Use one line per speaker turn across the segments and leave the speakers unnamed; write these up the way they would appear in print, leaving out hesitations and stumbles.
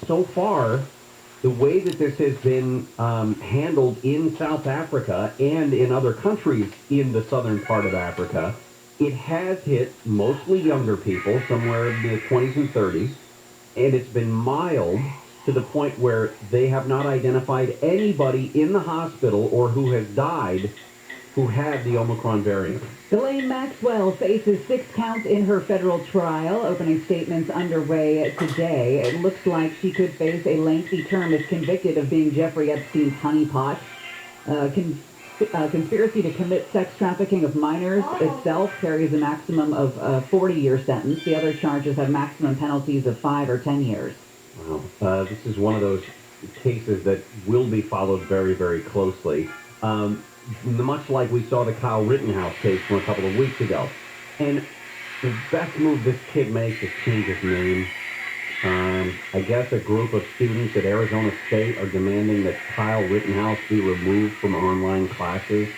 So far, the way that this has been handled in South Africa and in other countries in the southern part of Africa, it has hit mostly younger people, somewhere in the 20s and 30s, and it's been mild to the point where they have not identified anybody in the hospital or who has died who had the Omicron variant.
Ghislaine Maxwell faces 6 counts in her federal trial. Opening statements underway today. It looks like she could face a lengthy term if convicted of being Jeffrey Epstein's honeypot. Conspiracy to commit sex trafficking of minors itself carries a maximum of a 40-year sentence. The other charges have maximum penalties of 5 or 10 years.
Wow. This is one of those cases that will be followed very, very closely. Much like we saw the Kyle Rittenhouse case from a couple of weeks ago. And the best move this kid makes is change his name. I guess a group of students at Arizona State are demanding that Kyle Rittenhouse be removed from online classes.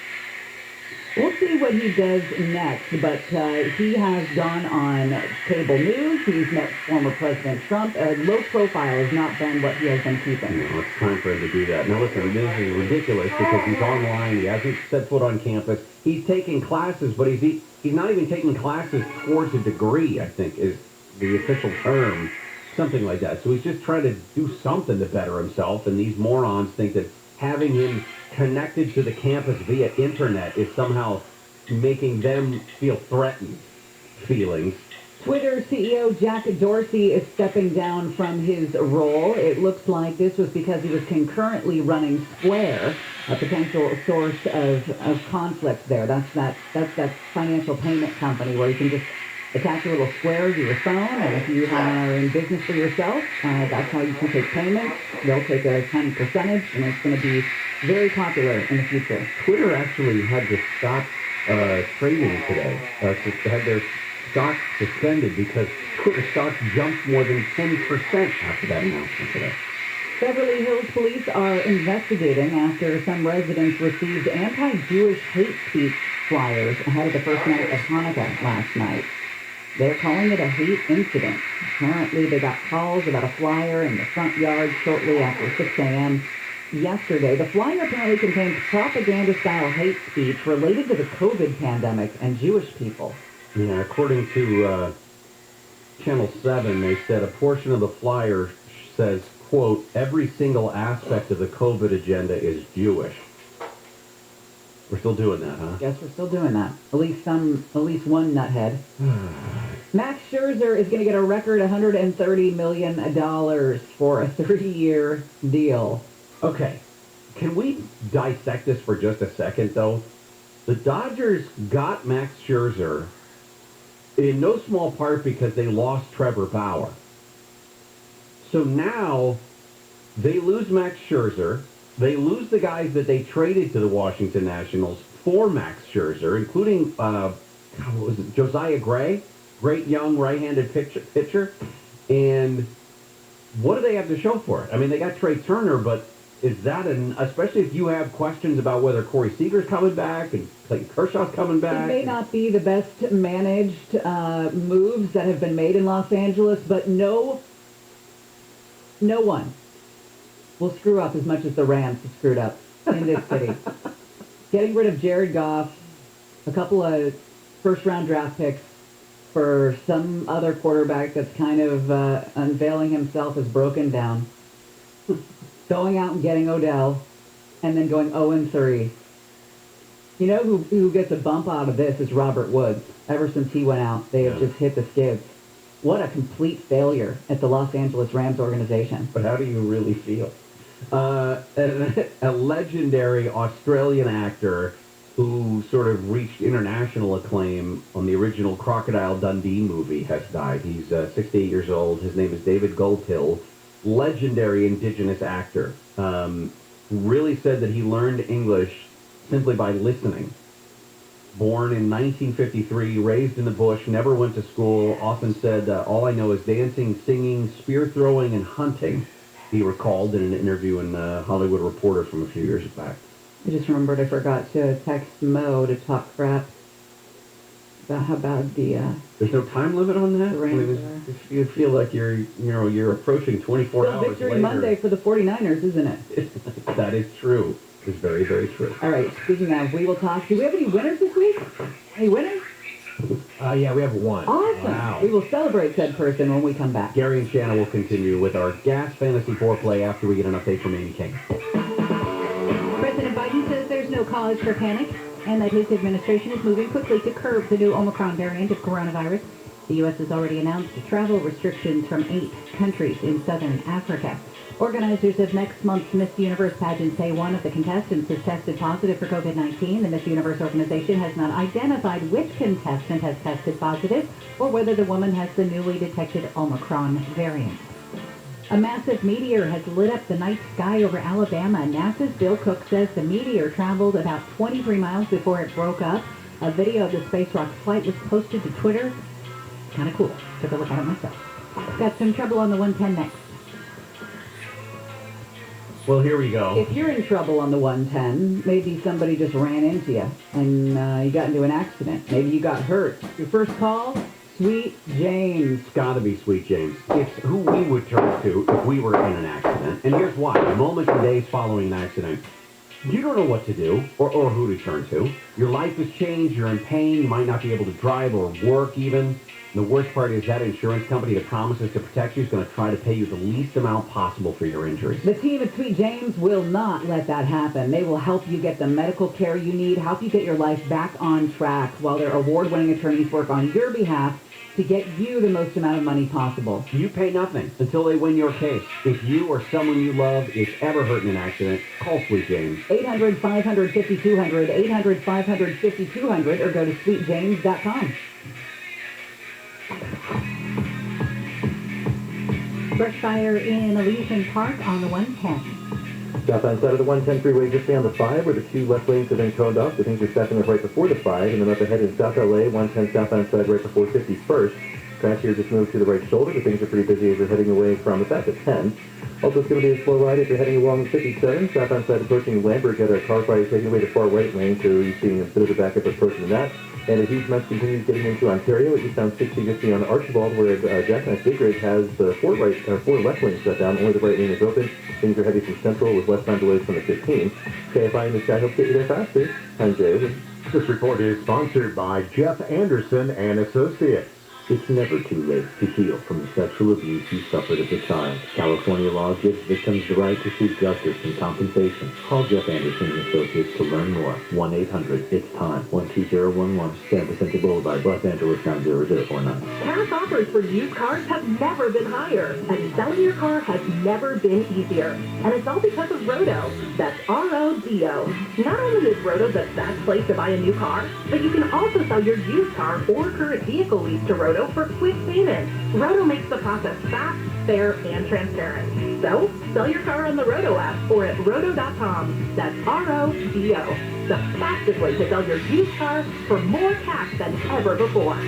We'll see what he does next, but he has gone on cable news. He's met former President Trump. Low profile has not been what he has been keeping.
No, it's time for him to do that. Now listen, this is ridiculous because he's online. He hasn't set foot on campus. He's taking classes, but he's not even taking classes towards a degree, I think, is the official term. Something like that. So he's just trying to do something to better himself, and these morons think that having him connected to the campus via internet is somehow making them feel threatened feelings.
Twitter CEO Jack Dorsey is stepping down from his role. It looks like this was because he was concurrently running Square, a potential source of conflict there. That's that financial payment company where you can just attach a little square to your phone, and if you are in business for yourself, that's how you can take payments. They'll take a tiny percentage, and it's going to be very popular in the future.
Twitter actually had to stop trading today. Had their stock suspended because Twitter stock jumped more than 10% after that announcement today.
Beverly Hills police are investigating after some residents received anti-Jewish hate speech flyers ahead of the first night of Hanukkah last night. They're calling it a hate incident. Apparently, they got calls about a flyer in the front yard shortly after 6 a.m. yesterday. The flyer apparently contains propaganda-style hate speech related to the COVID pandemic and Jewish people.
Yeah, according to Channel 7, they said a portion of the flyer says, quote, every single aspect of the COVID agenda is Jewish. We're still doing that, huh?
Guess we're still doing that. At least one nuthead. Max Scherzer is going to get a record $130 million for a 3-year deal.
Okay. Can we dissect this for just a second, though? The Dodgers got Max Scherzer in no small part because they lost Trevor Bauer. So now they lose Max Scherzer. They lose the guys that they traded to the Washington Nationals for Max Scherzer, including, Josiah Gray, great young right-handed pitcher. And what do they have to show for it? I mean, they got Trey Turner, but is that especially if you have questions about whether Corey Seager's coming back and Clayton Kershaw's coming back?
It may not be the best managed moves that have been made in Los Angeles, but no one will screw up as much as the Rams have screwed up in this city. Getting rid of Jared Goff, a couple of first-round draft picks for some other quarterback that's kind of unveiling himself as broken down. Going out and getting Odell, and then going 0-3. You know who gets a bump out of this is Robert Woods. Ever since he went out, they have just hit the skids. What a complete failure at the Los Angeles Rams organization.
But how do you really feel? A legendary Australian actor who sort of reached international acclaim on the original Crocodile Dundee movie has died. He's 68 years old. His name is David Goldhill. Legendary indigenous actor. Really said that he learned English simply by listening. Born in 1953, raised in the bush, never went to school, often said, all I know is dancing, singing, spear throwing, and hunting, he recalled in an interview in Hollywood Reporter from a few years back.
I just remembered I forgot to text Mo to talk crap How about the
There's no time limit on that?
The Wrangler.
You feel like you're approaching 24
still
hours
Victory
later.
Monday for the 49ers, isn't it?
That is true. It's very, very true.
All right, speaking of, we will talk. Do we have any winners this week? Any winners?
Yeah, we have one.
Awesome.
Wow.
We will celebrate said person when we come back.
Gary and Shanna will continue with our gas fantasy foreplay after we get an update from Amy King.
President Biden says there's no cause for panic and that his administration is moving quickly to curb the new Omicron variant of coronavirus. The U.S. has already announced travel restrictions from 8 countries in southern Africa. Organizers of next month's Miss Universe pageant say one of the contestants has tested positive for COVID-19. The Miss Universe organization has not identified which contestant has tested positive or whether the woman has the newly detected Omicron variant. A massive meteor has lit up the night sky over Alabama. NASA's Bill Cook says the meteor traveled about 23 miles before it broke up. A video of the space rock's flight was posted to Twitter. Kind of cool. Took a look at it myself. Got some trouble on the 110 next.
Well, here we go.
If you're in trouble on the 110, maybe somebody just ran into you and you got into an accident. Maybe you got hurt. Your first call, Sweet James.
It's got to be Sweet James. It's who we would turn to if we were in an accident. And here's why. The moments and days following an accident, you don't know what to do or who to turn to. Your life has changed. You're in pain. You might not be able to drive or work even. And the worst part is that insurance company that promises to protect you is going to try to pay you the least amount possible for your injuries.
The team at Sweet James will not let that happen. They will help you get the medical care you need, help you get your life back on track while their award-winning attorneys work on your behalf to get you the most amount of money possible.
You pay nothing until they win your case. If you or someone you love is ever hurt in an accident, call Sweet James.
800-550-200, 800-550-200, or go to sweetjames.com.
Brush fire in Elysian Park on the 110.
Southbound side of the 110 freeway just beyond the 5, where the 2 left lanes have been coned off. The things are stacking up right before the 5, and then up ahead in South LA, 110 southbound side right before 51st. Crash here just moved to the right shoulder, but things are pretty busy as you're heading away from the back of 10. Also, it's going to be a slow ride if you're heading along 57. Southbound side approaching Lambert, got a car fire taking away to far right lane, so you're seeing a bit of a backup approaching that. And a huge mess continues getting into Ontario. Eastbound 60 just beyond Archibald, where Jackknife Big Ridge has the 4 left lanes shut down. Only the right lane is open. Things are heavy from Central with westbound delays from the 15. KFI in the sky helps get you there faster. I'm Jay.
This report is sponsored by Jeff Anderson and Associates.
It's never too late to heal from the sexual abuse you suffered as a child. California law gives victims the right to seek justice and compensation. Call Jeff Anderson and Associates to learn more. 1-800-ITS-TIME. 12011 San Vicente Boulevard, Los Angeles, 90049.
Cash offers for used cars have never been higher, and selling your car has never been easier. And it's all because of Rodo. That's R-O-D-O. Not only is Rodo the best place to buy a new car, but you can also sell your used car or current vehicle lease to Rodo for quick payments. Rodo makes the process fast, fair, and transparent. So, sell your car on the Rodo app or at rodo.com. That's R-O-D-O. The fastest way to sell your used car for more cash than ever before.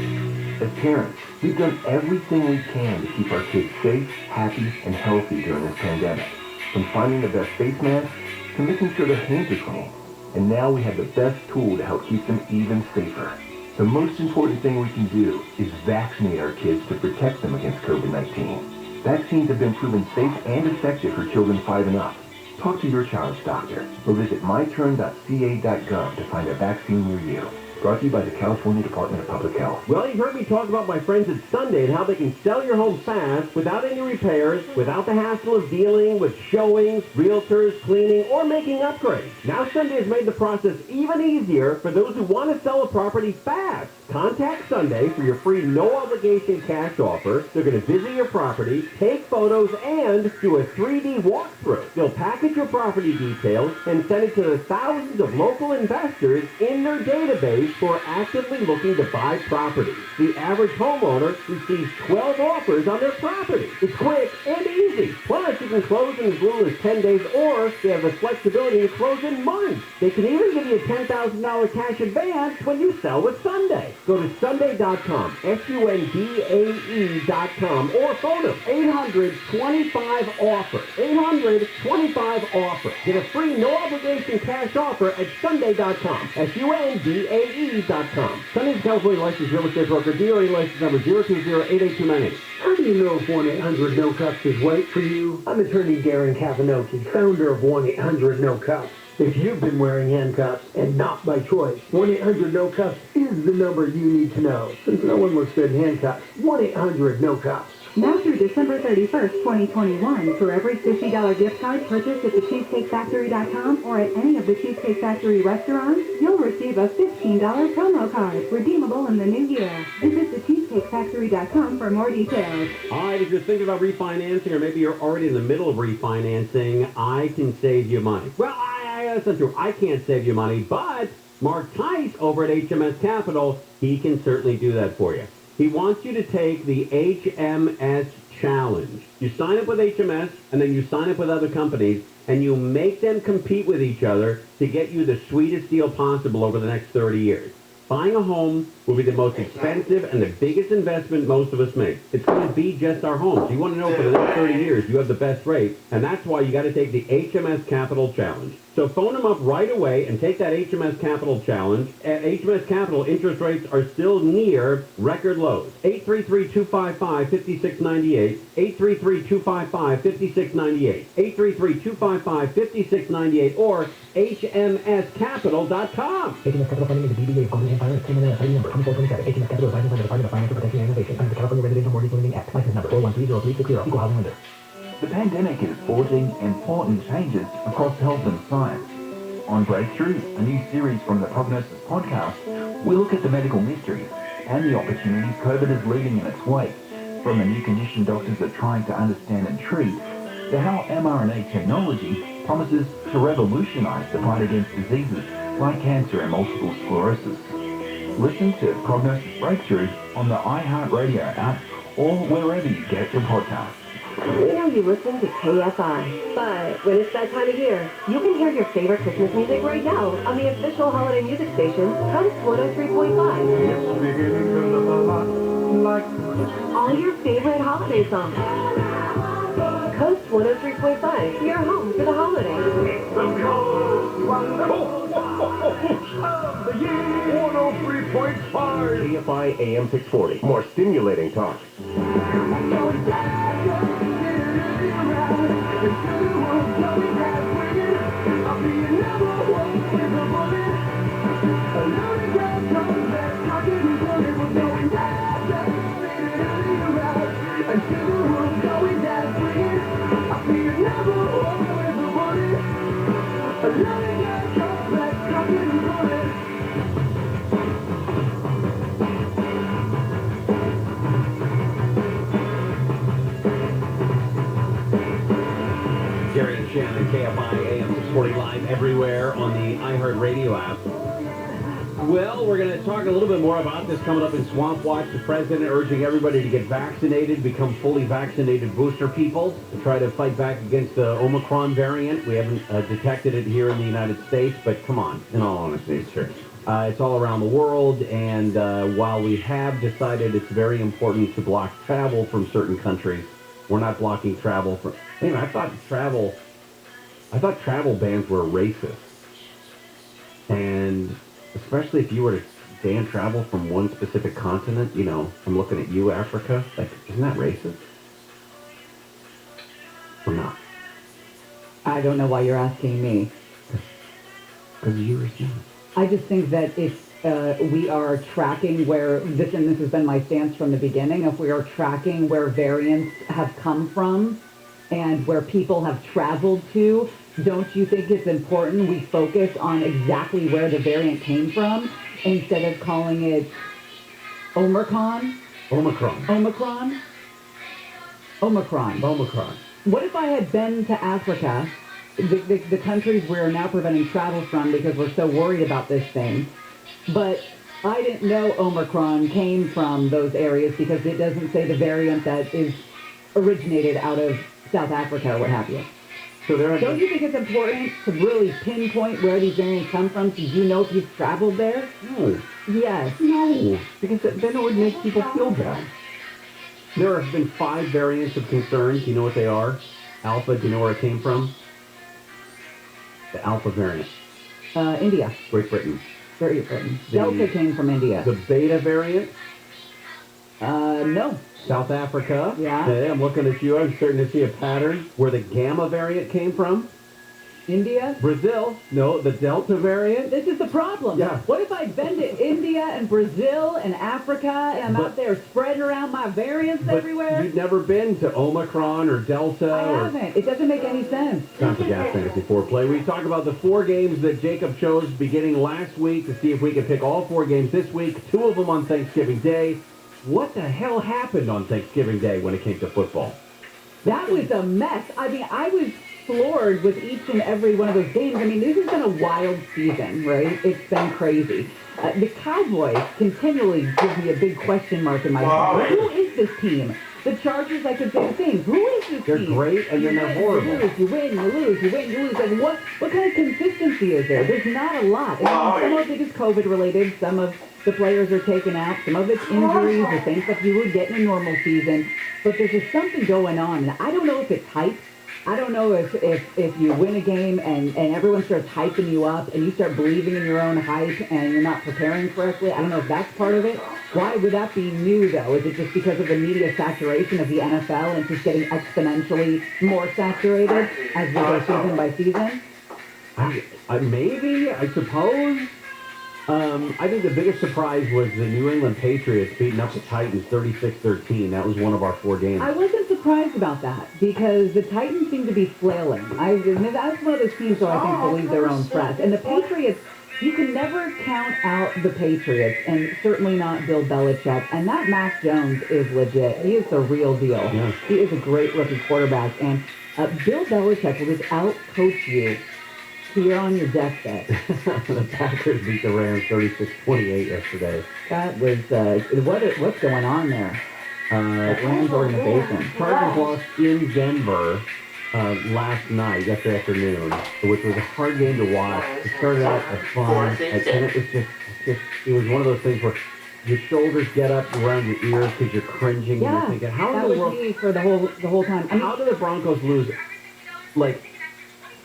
As parents, we've done everything we can to keep our kids safe, happy, and healthy during this pandemic. From finding the best face mask to making sure their hands are clean. And now we have the best tool to help keep them even safer. The most important thing we can do is vaccinate our kids to protect them against COVID-19. Vaccines have been proven safe and effective for children 5 and up. Talk to your child's doctor or visit myturn.ca.gov to find a vaccine near you. Brought to you by the California Department of Public Health.
Well, you've heard me talk about my friends at Sunday and how they can sell your home fast without any repairs, without the hassle of dealing with showings, realtors, cleaning, or making upgrades. Now Sunday has made the process even easier for those who want to sell a property fast. Contact Sunday for your free no-obligation cash offer. They're going to visit your property, take photos, and do a 3D walkthrough. They'll package your property details and send it to the thousands of local investors in their database who are actively looking to buy property. The average homeowner receives 12 offers on their property. It's quick and easy. Plus, you can close in as little as 10 days, or they have the flexibility to close in months. They can even give you a $10,000 cash advance when you sell with Sunday. Go to Sunday.com, SUNDAE.com, or phone them, 800-25-OFFER, 800-25-OFFER. Get a free no-obligation cash offer at Sunday.com, SUNDAE.com. DRE.com. Sunny's California licensed real estate broker. DRE license number 020-88298.
How do you know if 1-800-NO-CUPS is right for you? I'm attorney Darren Cavanocchi, founder of 1-800-NO-CUPS. If you've been wearing handcuffs, and not by choice, 1-800-NO-CUPS is the number you need to know. Since no one looks good in handcuffs, 1-800-NO-CUPS.
Now through December 31st, 2021, for every $50 gift card purchased at thecheesecakefactory.com or at any of the Cheesecake Factory restaurants, you'll receive a $15 promo card, redeemable in the new year. Visit thecheesecakefactory.com for more details.
All right, if you're thinking about refinancing, or maybe you're already in the middle of refinancing, I can save you money. Well, that's not true. I can't save you money, but Mark Tice over at HMS Capital, he can certainly do that for you. He wants you to take the HMS Challenge. You sign up with HMS, and then you sign up with other companies, and you make them compete with each other to get you the sweetest deal possible over the next 30 years. Buying a home will be the most expensive and the biggest investment most of us make. It's going to be just our homes. You want to know for the next 30 years you have the best rate, and that's why you got to take the HMS Capital Challenge. So phone them up right away and take that HMS Capital Challenge. At HMS Capital, interest rates are still near record lows. 833-255-5698. 833-255-5698. 833-255-5698 or hmscapital.com.
HMS Capital Funding is a DBA of Goldhill Empire, criminal ID number 2427. HMS Capital is licensed by the Department of Financial Protection and Innovation under the California Residential Mortgage Lending Act. License number 4130360. Equal housing lender.
The pandemic is forging important changes across health and science. On Breakthrough, a new series from the Prognosis podcast, we look at the medical mysteries and the opportunities COVID is leaving in its wake, from the new condition doctors are trying to understand and treat, to how mRNA technology promises to revolutionize the fight against diseases like cancer and multiple sclerosis. Listen to Prognosis Breakthrough on the iHeartRadio app or wherever you get your podcasts.
We know you listen to KFI, but when it's that time of year, you can hear your favorite Christmas music right now on the official holiday music station, Coast 103.5. All your favorite holiday songs. Coast 103.5, your home for the holidays.
103.5 KFI AM 640. More stimulating talk.
Gary and Shannon, KFI AM 640 live everywhere on the iHeartRadio app. Well, we're going to talk a little bit more about this coming up in Swamp Watch. The president urging everybody to get vaccinated, become fully vaccinated booster people to try to fight back against the Omicron variant. We haven't detected it here in the United States, but come on, in all honesty, sure. It's all around the world, and while we have decided it's very important to block travel from certain countries, we're not blocking travel from... Anyway, I thought travel bans were racist. And especially if you were to ban travel from one specific continent, you know, I'm looking at you, Africa, like, isn't that racist? Or not?
I don't know why you're asking me.
Because you were saying.
I just think that if we are tracking where this, and this has been my stance from the beginning, if we are tracking where variants have come from and where people have traveled to, don't you think it's important we focus on exactly where the variant came from instead of calling it Omicron?
Omicron.
What if I had been to Africa, the countries we're now preventing travel from because we're so worried about this thing, but I didn't know Omicron came from those areas because it doesn't say the variant that is originated out of South Africa or what have you.
So
don't you think it's important to really pinpoint where these variants come from so you know if you've traveled there?
No.
Yes.
No. Because then it would make people feel bad. There have been 5 variants of concern. Do you know what they are? Alpha, do you know where it came from? The Alpha variant.
India.
Great Britain.
Very important. Delta came from India.
The Beta variant,
No.
South Africa.
Yeah.
Hey, I'm looking at you. I'm starting to see a pattern where the Gamma variant came from.
India?
Brazil. No, the Delta variant.
This is the problem.
Yeah.
What if I'd been to India and Brazil and Africa and I'm out there spreading around my variants
But
everywhere?
you've never been to Omicron or Delta
I
or...
haven't. It doesn't make any sense.
Time for Gas Fantasy Foreplay. We talk about the 4 games that Jacob chose beginning last week to see if we could pick all 4 games this week, 2 of them on Thanksgiving Day. What the hell happened on Thanksgiving Day when it came to football?
That was a mess. I mean, I was floored with each and every one of those games. I mean, this has been a wild season, right? It's been crazy. The Cowboys continually give me a big question mark in my head. Who is this team? The Chargers, I could say the same. Who is this
They're
team?
great, and then they're horrible.
You win, you lose, you win, you lose. Like, what kind of consistency is there? There's not a lot. And some of it is COVID-related. Some of the players are taken out. Some of it's injuries, the same stuff you would get in a normal season. But there's just something going on. And I don't know if it's hype. I don't know if you win a game and everyone starts hyping you up and you start believing in your own hype and you're not preparing correctly. I don't know if that's part of it. Why would that be new, though? Is it just because of the media saturation of the NFL and just getting exponentially more saturated as we go season by season?
Maybe, I suppose. I think the biggest surprise was the New England Patriots beating up the Titans 36-13. That was one of our 4 games.
I wasn't surprised about that because the Titans seem to be flailing. That's one of those teams that I think believe their own press. And the Patriots, you can never count out the Patriots, and certainly not Bill Belichick. And that Mac Jones is legit. He is the real deal.
Yeah.
He is a great rookie quarterback. And Bill Belichick will just out-coach you. You're on your deathbed.
The Packers beat the Rams 36-28 yesterday.
That was, what's going on there? Rams organization.
Chargers lost in Denver last night, yesterday afternoon, which was a hard game to watch. It started out as fun, and it was just, it was one of those things where your shoulders get up around your ears because you're cringing and you're thinking, how in the world...
That was me for the whole time. I mean,
how do the Broncos lose, like,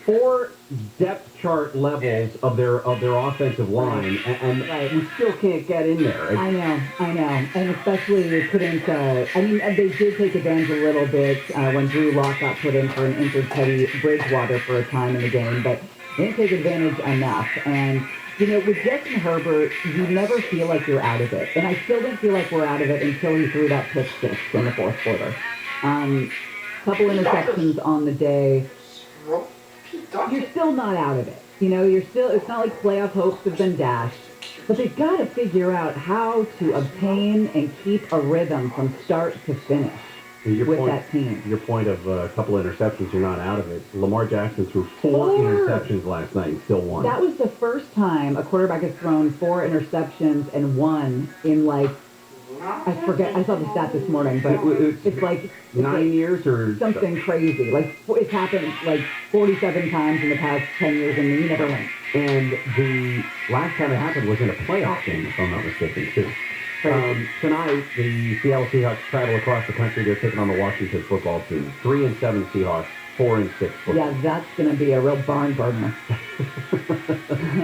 4 depth chart levels of their offensive line, and we still can't get in there?
I know, and especially they couldn't. They did take advantage a little bit when Drew Lock got put in for an injured Teddy Bridgewater for a time in the game, but they didn't take advantage enough. And with Justin Herbert, you never feel like you're out of it, and I still didn't feel like we're out of it until he threw that pick six in the 4th quarter. Couple interceptions on the day. You're still not out of it. It's not like playoff hopes have been dashed. But they've got to figure out how to obtain and keep a rhythm from start to finish that team.
Your point of a couple of interceptions, you're not out of it. Lamar Jackson threw 4 interceptions last night and still won.
That was the first time a quarterback has thrown 4 interceptions and won in I forget. I saw the stat this morning, but it's like
9 years or
something crazy. Like it's happened 47 times in the past 10 years, and you never win.
And the last time it happened was in a playoff game, if I'm not mistaken, too. Tonight, the Seattle Seahawks travel across the country. They're taking on the Washington football team. 3-7 Seahawks, 4-6 football.
Yeah, that's going to be a real barn burner.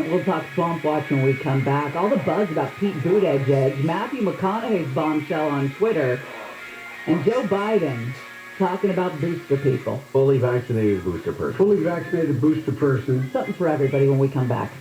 We'll talk Swamp Watch when we come back. All the buzz about Pete Buttigieg, Matthew McConaughey's bombshell on Twitter, and Joe Biden talking about booster people.
Fully vaccinated booster person.
Fully vaccinated booster person.
Something for everybody when we come back.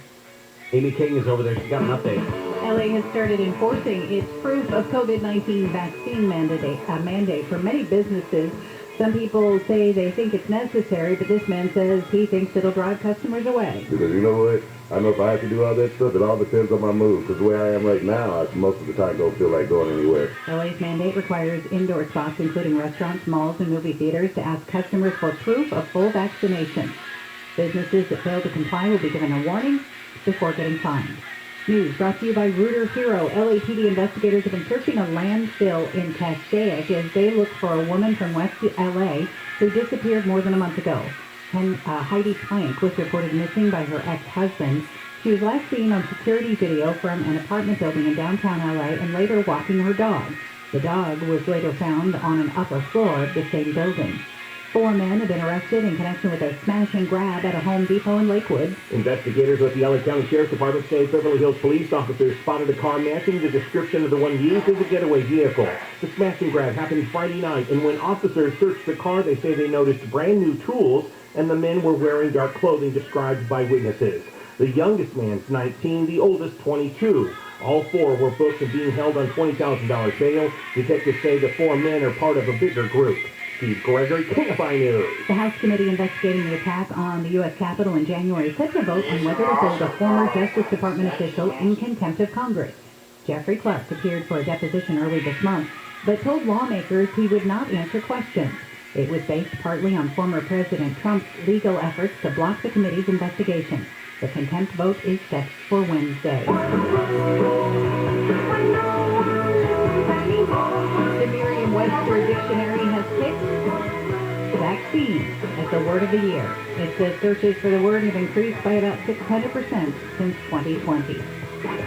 Amy King is over there. She's got an update.
LA has started enforcing its proof of COVID-19 vaccine mandate for many businesses. Some people say they think it's necessary, but this man says he thinks it'll drive customers away.
Because you know what? I know if I have to do all that stuff, it all depends on my mood. Because the way I am right now, I most of the time don't feel like going anywhere.
LA's mandate requires indoor spots, including restaurants, malls, and movie theaters, to ask customers for proof of full vaccination. Businesses that fail to comply will be given a warning before getting fined. News brought to you by Rooter Hero. LAPD investigators have been searching a landfill in Passaic as they look for a woman from West LA who disappeared more than a month ago. Heidi Plank was reported missing by her ex-husband. She was last seen on security video from an apartment building in downtown LA and later walking her dog. The dog was later found on an upper floor of the same building. 4 men have been arrested in connection with a smash and grab at a Home Depot in Lakewood.
Investigators with the LA County Sheriff's Department say Beverly Hills police officers spotted a car matching the description of the one used as a getaway vehicle. The smash and grab happened Friday night, and when officers searched the car, they say they noticed brand new tools, and the men were wearing dark clothing described by witnesses. The youngest man's 19, the oldest 22. All 4 were booked and being held on $20,000 bail. Detectives say the 4 men are part of a bigger group. Steve Gregory, Kfi News.
The House committee investigating the attack on the U.S. Capitol in January set to vote on whether to hold a former Justice Department official in contempt of Congress. Jeffrey Clark appeared for a deposition early this month, but told lawmakers he would not answer questions. It was based partly on former President Trump's legal efforts to block the committee's investigation. The contempt vote is set for Wednesday. The Merriam-Webster Dictionary has picked vaccine as the word of the year. It says searches for the word have increased by about 600% since 2020. Got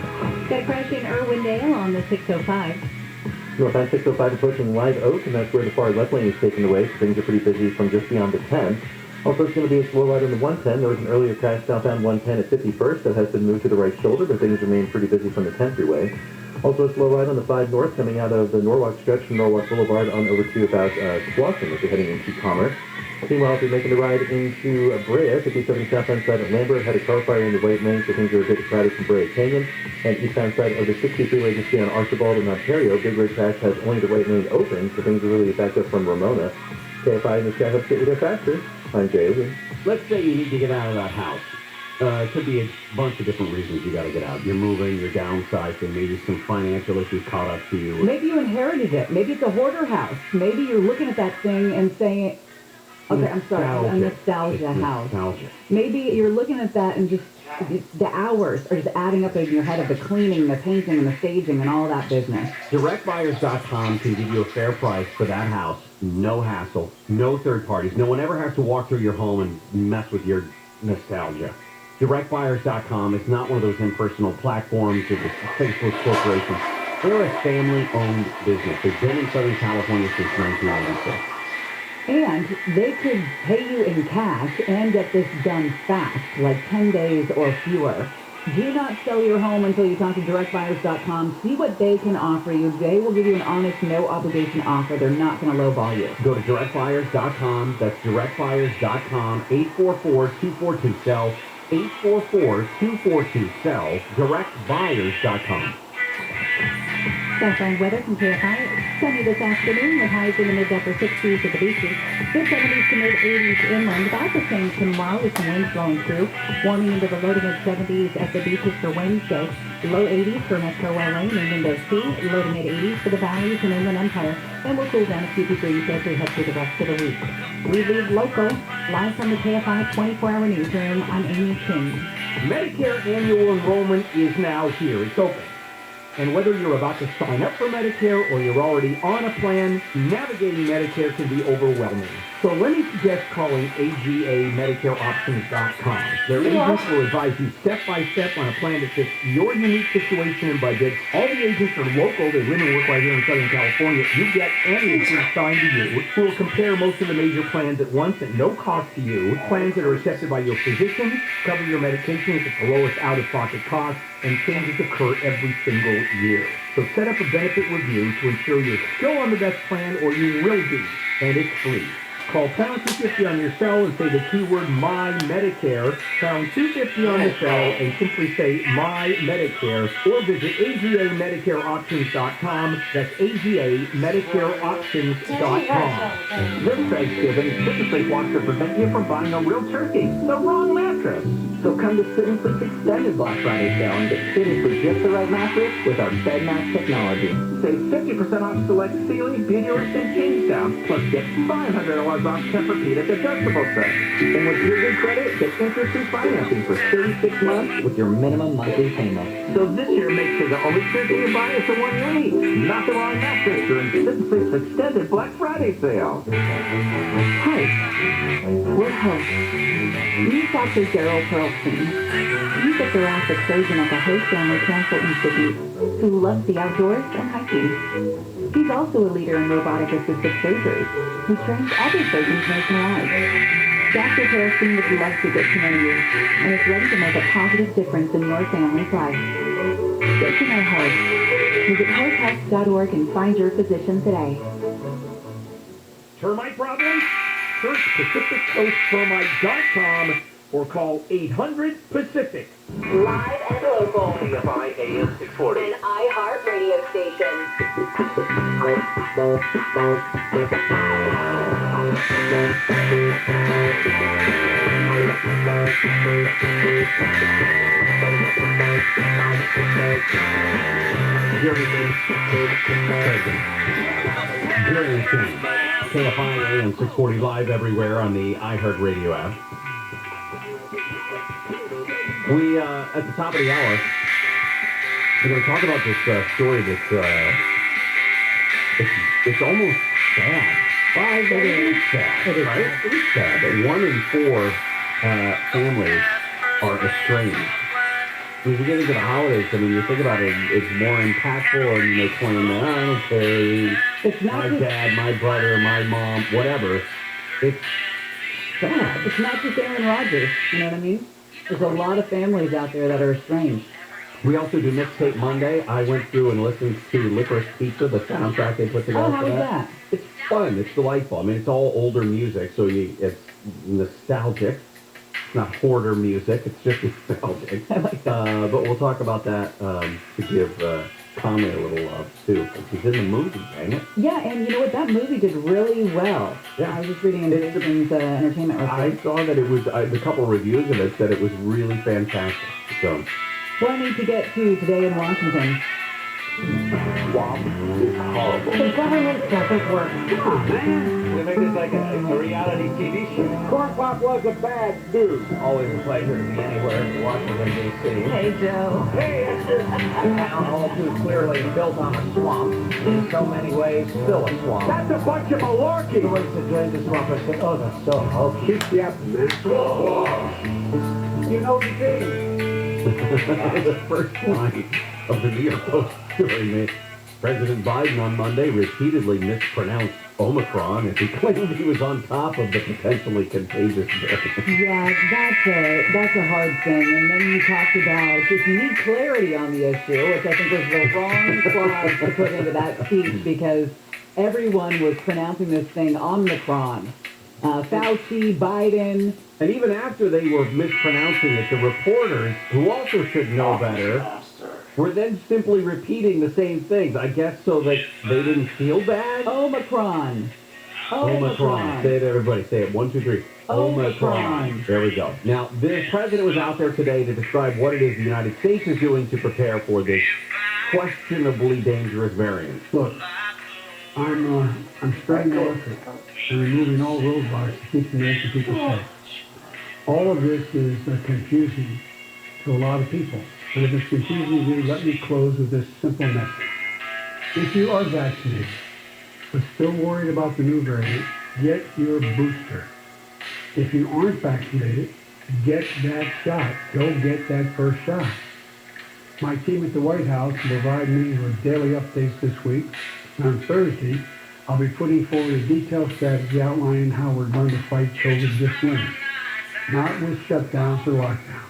a crash in Irwindale on the 605.
Northbound 605 approaching Live Oak, and that's where the far left lane is taken away, so things are pretty busy from just beyond the 10. Also, it's going to be a slow ride on the 110. There was an earlier crash southbound 110 at 51st that has been moved to the right shoulder, but things remain pretty busy from the 10 freeway. Also, a slow ride on the 5 North coming out of the Norwalk stretch from Norwalk Boulevard on over to about Squawson if you're heading into Commerce. Meanwhile, if you're making the ride into Brea, 57 southbound side of Lambert had a car fire in the right lane, so things are a bit crowded from Brea Canyon. And eastbound side of the 60 freeway just beyond Archibald in Ontario, Big Red Crash has only the right lane open, so things are really backed up from Ramona. KFI and the Sky Hub get you there faster. I'm Jay.
Let's say you need to get out of that house. It could be a bunch of different reasons you got to get out. You're moving, you're downsizing, maybe some financial issues caught up to you.
Maybe you inherited it. Maybe it's a hoarder house. Maybe you're looking at that thing and saying, okay, I'm sorry, a nostalgia house.
Nostalgia.
Maybe you're looking at that and just the hours are just adding up in your head of the cleaning, the painting, and the staging, and all that business.
DirectBuyers.com can give you a fair price for that house. No hassle, no third parties. No one ever has to walk through your home and mess with your nostalgia. DirectBuyers.com is not one of those impersonal platforms or the Facebook corporation. They're a family-owned business. They've been in Southern California since 1996.
And they could pay you in cash and get this done fast, like 10 days or fewer. Do not sell your home until you talk to DirectBuyers.com. See what they can offer you. They will give you an honest, no-obligation offer. They're not going to lowball you.
Go to DirectBuyers.com. That's DirectBuyers.com. 844-242-SELL. 844-242-SELL. DirectBuyers.com.
Southbound weather from KFI. Sunny this afternoon with highs in the mid-upper 60s at the beaches. Mid-70s to mid-80s inland. About the same tomorrow with some winds blowing through. Warming into the low to mid-70s at the beaches for Wednesday. Low 80s for Metro LA and Inland OC. Low to mid-80s for the valleys and Inland Empire. And we'll cool down a few degrees as we head through the rest of the week. We leave local. Live from the KFI 24-hour newsroom, I'm Amy King.
Medicare annual enrollment is now here. It's open. And whether you're about to sign up for Medicare or you're already on a plan, navigating Medicare can be overwhelming. So let me suggest calling AGAMedicareOptions.com. Their agents will advise you step by step on a plan that fits your unique situation and budget. All the agents are local. They live and work right here in Southern California. You get any agent assigned to you who will compare most of the major plans at once at no cost to you. Plans that are accepted by your physician, cover your medications at the lowest out-of-pocket cost, and changes occur every single year. So set up a benefit review to ensure you're still on the best plan, or you will be, and it's free. Call pound 250 on your cell and say the keyword My Medicare, pound 250 on the cell, and simply say My Medicare, or visit AGAMedicareOptions.com. That's AGAMedicareOptions.com.
This Thanksgiving, Chicken Street wants to prevent you from buying a real turkey, the wrong mattress. So come to Sit and Sleep's extended Black Friday sale and get fitted for just the right mattress with our bed match technology. Save 50% off select Sealy, Beautyrest, and Kingstown, plus get $500 off Tempur-Pedic adjustable set. And with your good credit, get interest-free financing for 36 months with your minimum monthly payment. So this year, make sure the only turkey you buy is the one you need, not the wrong mattress during Sit and Sleep's extended Black Friday sale.
Hi, we're hosts. News Dr. Daryl Pearl
vaccine. He's a thoracic surgeon at the Host Family Cancer Institute who loves the outdoors and hiking. He's also a leader in robotic-assisted surgery who trains other surgeons nationwide. Dr. Harrison would love to get to know you and is ready to make a positive difference in your family's life. Get to know Host. Visit hosthealth.org and find your physician today.
Termite problems? Search PacificCoastTermite.com or call 800-PACIFIC.
Live and local.
Kfi Am 640.
An iHeart radio station.
Jerry King. KFI AM 640 live everywhere on the iHeart Radio app. We, at the top of the hour, we're going to talk about this story that's, it's almost sad. It is sad, right? It is sad that 1 in 4 families are estranged. When you get into the holidays, I mean, you think about it, it's more impactful, and they claim that, I don't care,
It's not
my
just,
dad, my brother, my mom, whatever. It's sad.
it's not just Aaron Rodgers, you know what I mean? There's a lot of families out there that are estranged.
We also do Mixtape Monday. I went through and listened to Licorice Pizza, the soundtrack they put together.
Oh, how
for
was that?
It's fun. It's delightful. I mean, it's all older music, so it's nostalgic. It's not hoarder music. It's just nostalgic.
I like that.
But we'll talk about that to give Conley a little love, too. He's in the movie, dang it.
Yeah, and you know what? That movie did really well.
Yeah.
I was just reading in Jason's entertainment
I
report.
saw that it was, the couple reviews of it said it was really fantastic. So,
Plenty to get to today in Washington.
Swamp is horrible.
The government doesn't work.
Come on, man. They make this like a reality TV show.
Corn Pop was a bad dude.
Always a pleasure to be anywhere in Washington, D.C.
Hey, Joe.
Hey,
A town all too clearly built on a swamp. In so many ways, still a swamp.
that's a bunch of
The
malarkey.
ways to drain the swamp, I said, oh, that's so hokey.
Keep you up, man.
You know the thing.
the first line of the New York Post story made President Biden on Monday repeatedly mispronounced Omicron as he claimed he was on top of the potentially contagious variant.
Yeah, that's a hard thing. And then you talked about if you need clarity on the issue, which I think was the wrong slide to put into that speech because everyone was pronouncing this thing Omicron. Fauci, Biden.
And even after they were mispronouncing it, the reporters, who also should know better, were then simply repeating the same things, I guess so that they didn't feel bad.
Omicron.
Omicron. Say it, everybody. Say it. 1, 2, 3.
Omicron.
There we go. Now, the president was out there today to describe what it is the United States is doing to prepare for this questionably dangerous variant.
Look, I'm spreading the word and removing all roadblocks to keep the American people safe. All of this is confusing to a lot of people. And if it's confusing to you, let me close with this simple message. If you are vaccinated, but still worried about the new variant, get your booster. If you aren't vaccinated, get that shot. Go get that first shot. My team at the White House will provide me with daily updates this week. On Thursday, I'll be putting forward a detailed strategy outlining how we're going to fight COVID this winter. Not with shutdowns or lockdowns.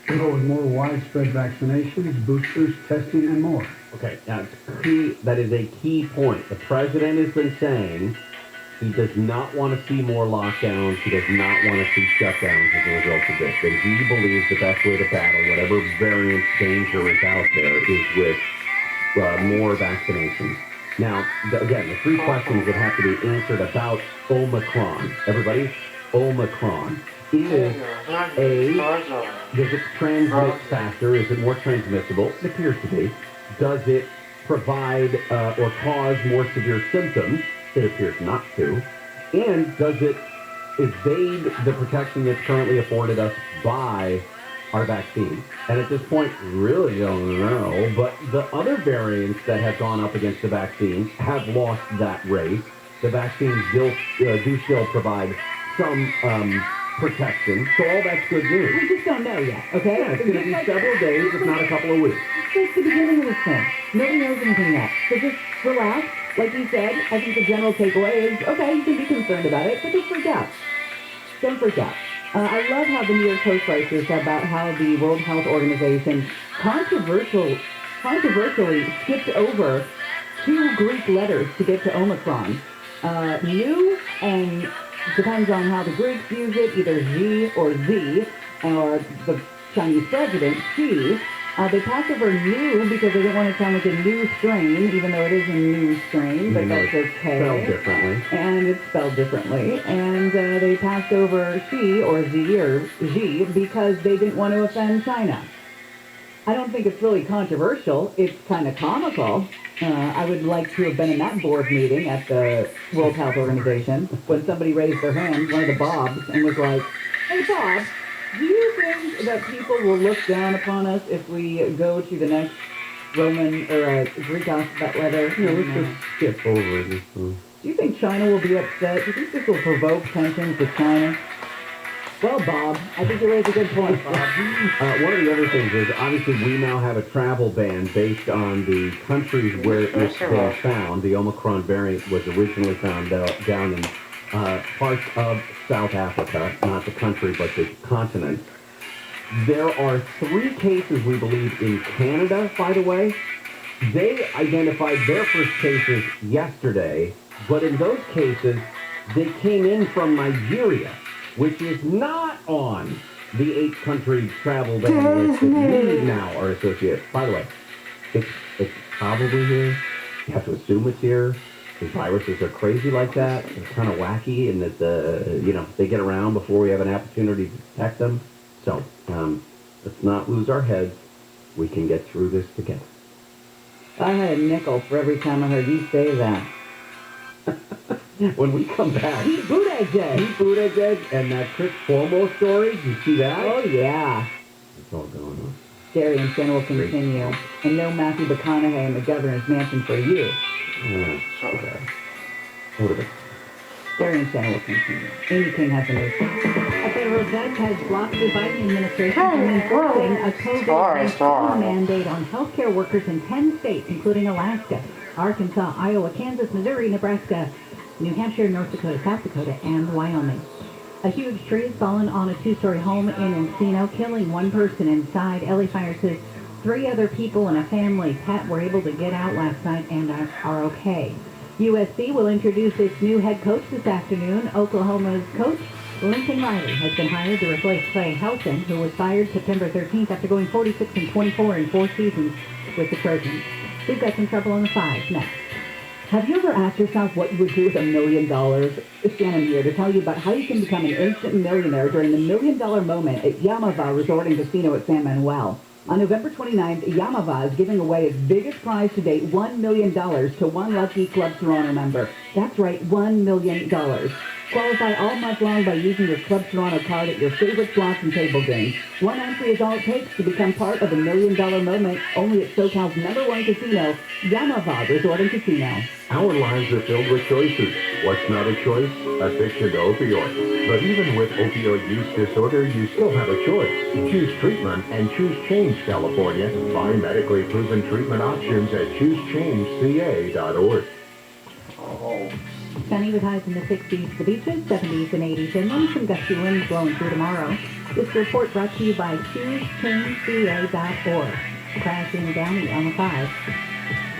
We'll go with more widespread vaccinations, boosters, testing, and more.
Okay, now, that is a key point. The president has been saying he does not want to see more lockdowns. He does not want to see shutdowns as a result of this. And he believes the best way to battle whatever variant danger is out there is with more vaccinations. Now, again, the 3 questions that have to be answered about Omicron. Everybody, Omicron. Is does it transmit faster? Is it more transmissible? It appears to be. Does it provide or cause more severe symptoms? It appears not to. And does it evade the protection that's currently afforded us by our vaccine? And at this point, really don't know. But the other variants that have gone up against the vaccine have lost that race. The vaccines do still provide some protection. So all that's good news.
We just don't know yet, okay?
Yeah, it's going to be several days, if not a couple of weeks.
It's the beginning of this thing. Nobody knows anything yet. So just relax. Like you said, I think the general takeaway is, okay, you can be concerned about it, but don't freak out. Don't freak out. I love how the New York Post writes this about how the World Health Organization controversially skipped over 2 Greek letters to get to Omicron. New, and depends on how the Greeks use it, either Z or Z, or the Chinese president, Xi. They passed over new because they didn't want to sound like a new strain, even though it is a new strain, but that's okay.
Spelled differently.
And it's spelled differently. And they passed over Xi, or Z, or Xi, because they didn't want to offend China. I don't think it's really controversial. It's kind of comical. I would like to have been in that board meeting at the World Health Organization when somebody raised their hand, one of the Bobs, and was like, "Hey, Bob, do you think that people will look down upon us if we go to the next Roman or Greek alphabet letter?"
No, let's just skip over this one.
Do you think China will be upset? Do you think this will provoke tensions with China? Well, Bob, I think you raised a good point, Bob.
One of the other things is, obviously, we now have a travel ban based on the countries where it's been found. The Omicron variant was originally found down in parts of South Africa, not the country, but the continent. There are 3 cases, we believe, in Canada, by the way. They identified their first cases yesterday, but in those cases, they came in from Nigeria, which is not on the 8-country travel ban list that we now are associated. By the way, it's probably here. You have to assume it's here. These viruses are crazy like that. They're kind of wacky, and that they get around before we have an opportunity to detect them. So let's not lose our heads. We can get through this together.
I had a nickel for every time I heard you say that.
When we come back,
Pete
Buttigieg and that Chris Cuomo story, did you see that?
Oh, yeah.
It's all going on.
Gary and Jen will continue. And no Matthew McConaughey in the governor's mansion for you.
Okay. What are they?
Gary and Jen will continue. Amy King has the news.
A federal judge has blocked the Biden administration from enforcing a COVID-19 mandate on healthcare workers in 10 states, including Alaska, Arkansas, Iowa, Kansas, Missouri, Nebraska, New Hampshire, North Dakota, South Dakota, and Wyoming. A huge tree has fallen on a 2-story home in Encino, killing 1 person inside. LA Fire says 3 other people and a family pet were able to get out last night and are okay. USC will introduce its new head coach this afternoon. Oklahoma's coach, Lincoln Riley, has been hired to replace Clay Helton, who was fired September 13th after going 46-24 in 4 seasons with the Trojans. We've got some trouble on the 5 next.
Have you ever asked yourself what you would do with $1 million? Shannon here to tell you about how you can become an instant millionaire during the $1 million moment at Yamava Resort and Casino at San Manuel. On November 29th, Yamava is giving away its biggest prize to date, $1 million, to 1 lucky Club Toronto member. That's right, $1 million. Qualify all month long by using your Club Toronto card at your favorite slots and table games. 1 entry is all it takes to become part of the $1 million moment, only at SoCal's #1 casino, Yamava Resort and Casino.
Our lives are filled with choices. What's not a choice? Addiction to opioids. But even with opioid use disorder, you still have a choice. Choose treatment and choose change, California. Find medically proven treatment options at choosechangeca.org.
Sunny with highs in the 60s, the beaches, 70s and 80s, and then some gusty winds blowing through tomorrow. This report brought to you by choosechangeca.org. Crashing down on the 5.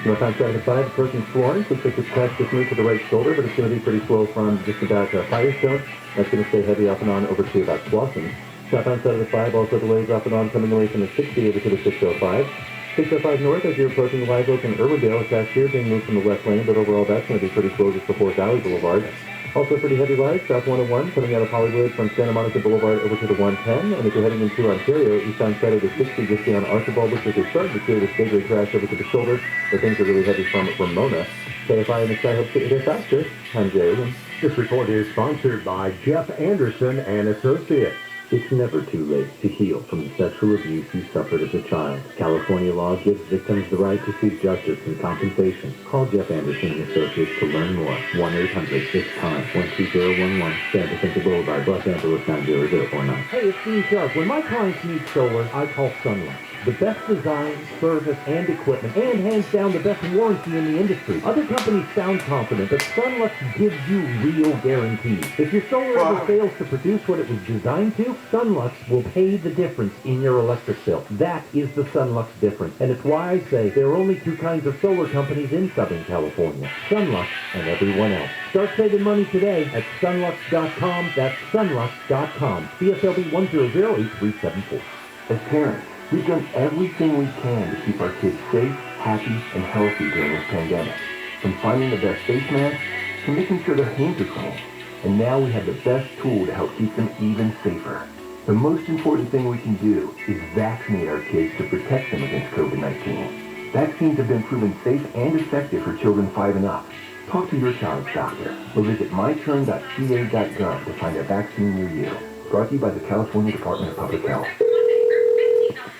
Northbound 75, approaching Florence. Looks like it's crash just moved to the right shoulder, but it's going to be pretty slow from just about Firestone. That's going to stay heavy off and on over to about Slauson. Southbound side of the 5, also delays off and on coming away from the 60 over to the 605. 605 north as you're approaching the Live Oak and Urbandale. A crash here being moved from the left lane, but overall that's going to be pretty slow just before Valley Boulevard. Also pretty heavy rides, South 101 coming out of Hollywood from Santa Monica Boulevard over to the 110. And if you're heading into Ontario, eastbound side of the 60 just beyond Archibald, looks like they're starting to clear this big rig crash over to the shoulder, but things are really heavy from Ramona. KFI in the sky hopes to get there faster. I'm Jay.
This report is sponsored by Jeff Anderson and Associates.
It's never too late to heal from the sexual abuse you suffered as a child. California law gives victims the right to seek justice and compensation. Call Jeff Anderson and Associates to learn more. 1-800-6-TIME, 12011, San Jacinto Boulevard, Los Angeles, 90049.
Hey, it's Dean Sharp. When my clients need solar, I call Sunlight. The best design, service, and equipment, and hands down the best warranty in the industry. Other companies sound confident, but Sunlux gives you real guarantees. If your solar ever fails to produce what it was designed to, Sunlux will pay the difference in your electric bill. That is the Sunlux difference, and it's why I say there are only two kinds of solar companies in Southern California, Sunlux and everyone else. Start saving money today at sunlux.com. That's sunlux.com. CSLB 1008374.
As parents, we've done everything we can to keep our kids safe, happy, and healthy during this pandemic. From finding the best face masks to making sure their hands are clean. And now we have the best tool to help keep them even safer. The most important thing we can do is vaccinate our kids to protect them against COVID-19. Vaccines have been proven safe and effective for children 5 and up. Talk to your child's doctor or visit myturn.ca.gov to find a vaccine near you. Brought to you by the California Department of Public Health.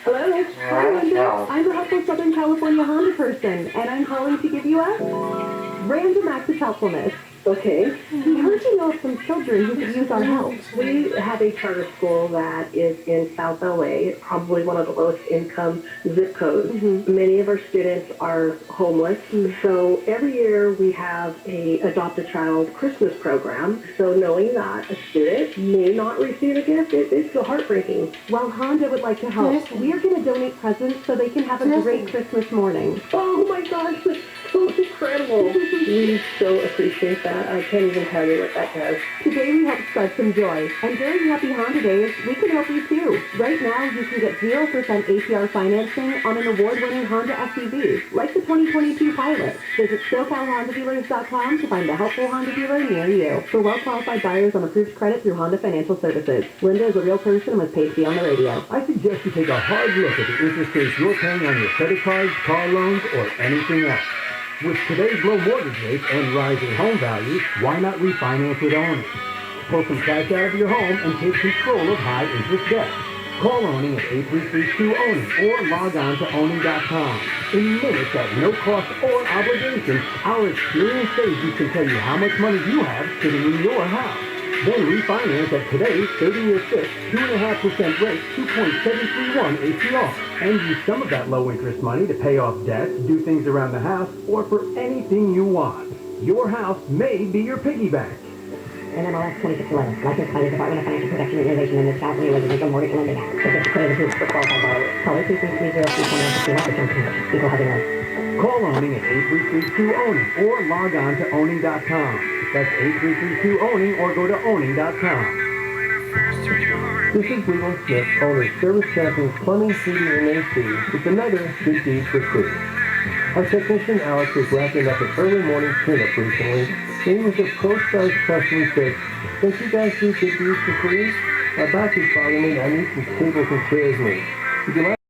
Hello? Hi, Linda. I'm a helpful Southern California Honda person, and I'm calling to give you a random act of helpfulness. Okay. We heard you know of some children who could use our help. We have a charter school that is in South LA, probably one of the lowest income zip codes. Many of our students are homeless, so every year we have a Adopt a Child Christmas program. So knowing that a student may not receive a gift, it's so heartbreaking. Well, Honda would like to help. We are going to donate presents so they can have a great Christmas morning. Oh my gosh, that's so incredible. We so appreciate that. I can't even tell you what that does. Today we help spread some joy. And during Happy Honda Days, we can help you too. Right now, you can get 0% APR financing on an award-winning Honda SUV, like the 2022 Pilot. Visit SoCalHondaDealers.com to find a helpful Honda dealer near you. For well-qualified buyers on approved credit through Honda Financial Services. Linda is a real person and was paid to be on the radio.
I suggest you take a hard look at the interest rates you're paying on your credit cards, car loans, or anything else. With today's low mortgage rates and rising home values, why not refinance with Owning? Pull some cash out of your home and take control of high-interest debt. Call Owning at 8332-OWNING or log on to owning.com. In minutes at no cost or obligation, our experienced agents can tell you how much money you have sitting in your house. Then refinance at today's 30-year fixed, 2.5% rate, 2.731 APR. And use some of that low-interest money to pay off debts, do things around the house, or for anything you want. Your house may be your piggy bank.
NMLS 2611, licensed by the Department of Financial Protection and Innovation in the California Residential Mortgage Lending Act. Subject to credit approved for qualified borrowers. Call 833-303-2151 for terms and conditions. Equal housing loan.
Call Owning at 8332-OWNING or log on to owning.com. That's 8332-OWNING or go to owning.com.
This is Leland Smith, owner of Service Champions Plumbing, Heating, and AC, with another good deed for free. Our technician Alex was wrapping up an early morning cleanup recently, and he was approached by his customer and said, "Don't you guys do good deeds for free? My back is bothering me and I need some tables and chairs made. Would you